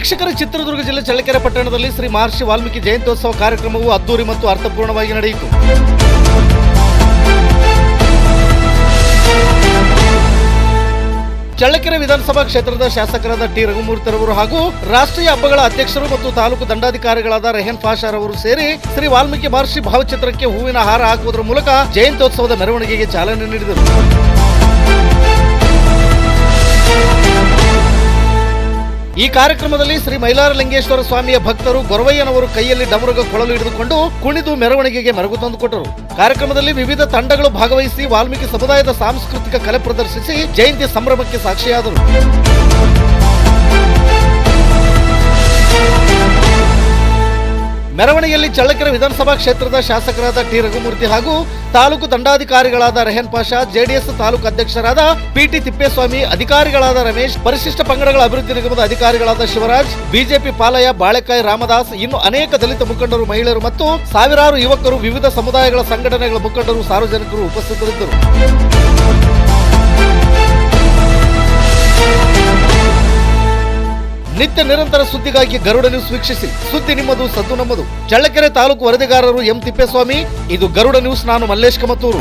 ವೀಕ್ಷಕರ ಚಿತ್ರದುರ್ಗ ಜಿಲ್ಲೆ ಚಳ್ಳಕೆರೆ ಪಟ್ಟಣದಲ್ಲಿ ಶ್ರೀ ಮಹರ್ಷಿ ವಾಲ್ಮೀಕಿ ಜಯಂತ್ಯೋತ್ಸವ ಕಾರ್ಯಕ್ರಮವು ಅದ್ದೂರಿ ಮತ್ತು ಅರ್ಥಪೂರ್ಣವಾಗಿ ನಡೆಯಿತು. ಚಳ್ಳಕೆರೆ ವಿಧಾನಸಭಾ ಕ್ಷೇತ್ರದ ಶಾಸಕರಾದ ಟಿ ರಘುಮೂರ್ತಿರವರು ಹಾಗೂ ರಾಷ್ಟ್ರೀಯ ಹಬ್ಬಗಳ ಅಧ್ಯಕ್ಷರು ಮತ್ತು ತಾಲೂಕು ದಂಡಾಧಿಕಾರಿಗಳಾದ ರೆಹನ್ ಫಾಷರ್ ಅವರು ಸೇರಿ ಶ್ರೀ ವಾಲ್ಮೀಕಿ ಮಹರ್ಷಿ ಭಾವಚಿತ್ರಕ್ಕೆ ಹೂವಿನ ಹಾರ ಹಾಕುವುದರ ಮೂಲಕ ಜಯಂತ್ಯೋತ್ಸವದ ಮೆರವಣಿಗೆಗೆ ಚಾಲನೆ ನೀಡಿದರು. ಈ ಕಾರ್ಯಕ್ರಮದಲ್ಲಿ ಶ್ರೀ ಮೈಲಾರಲಿಂಗೇಶ್ವರ ಸ್ವಾಮಿಯ ಭಕ್ತರು ಗೊರವಯ್ಯನವರು ಕೈಯಲ್ಲಿ ಡಮರುಗ ಕೊಳಲು ಹಿಡಿದುಕೊಂಡು ಕುಣಿದು ಮೆರವಣಿಗೆಗೆ ಮೆರುಗು ತಂದುಕೊಟ್ಟರು. ಕಾರ್ಯಕ್ರಮದಲ್ಲಿ ವಿವಿಧ ತಂಡಗಳು ಭಾಗವಹಿಸಿ ವಾಲ್ಮೀಕಿ ಸಮುದಾಯದ ಸಾಂಸ್ಕೃತಿಕ ಕಲೆ ಪ್ರದರ್ಶಿಸಿ ಜಯಂತಿ ಸಂಭ್ರಮಕ್ಕೆ ಸಾಕ್ಷಿಯಾದರು. ಮೆರವಣಿಗೆಯಲ್ಲಿ ಚಳ್ಳಕೆರೆ ವಿಧಾನಸಭಾ ಕ್ಷೇತ್ರದ ಶಾಸಕರಾದ ಟಿ ರಘುಮೂರ್ತಿ ಹಾಗೂ ತಾಲೂಕು ದಂಡಾಧಿಕಾರಿಗಳಾದ ರೆಹನ್ ಪಾಷಾ, ಜೆಡಿಎಸ್ ತಾಲೂಕು ಅಧ್ಯಕ್ಷರಾದ ಪಿಟಿ ತಿಪ್ಪೇಸ್ವಾಮಿ, ಅಧಿಕಾರಿಗಳಾದ ರಮೇಶ್, ಪರಿಶಿಷ್ಟ ಪಂಗಡಗಳ ಅಭಿವೃದ್ಧಿ ನಿಗಮದ ಅಧಿಕಾರಿಗಳಾದ ಶಿವರಾಜ್, ಬಿಜೆಪಿ ಪಾಲಯ ಬಾಳೆಕಾಯಿ ರಾಮದಾಸ್, ಇನ್ನು ಅನೇಕ ದಲಿತ ಮುಖಂಡರು, ಮಹಿಳೆಯರು ಮತ್ತು ಸಾವಿರಾರು ಯುವಕರು, ವಿವಿಧ ಸಮುದಾಯಗಳ ಸಂಘಟನೆಗಳ ಮುಖಂಡರು, ಸಾರ್ವಜನಿಕರು ಉಪಸ್ಥಿತರಿದ್ದರು. ನಿತ್ಯ ನಿರಂತರ ಸುದ್ದಿಗಾಗಿ ಗರುಡ ನ್ಯೂಸ್ ವೀಕ್ಷಿಸಿ. ಸುದ್ದಿ ನಿಮ್ಮದು, ಸದ್ದು ನಮ್ಮದು. ಚಳ್ಳಕೆರೆ ತಾಲೂಕು ವರದಿಗಾರರು ಎಂ ತಿಪ್ಪೇಸ್ವಾಮಿ. ಇದು ಗರುಡ ನ್ಯೂಸ್. ನಾನು ಮಲ್ಲೇಶ್ ಕಮತೂರು.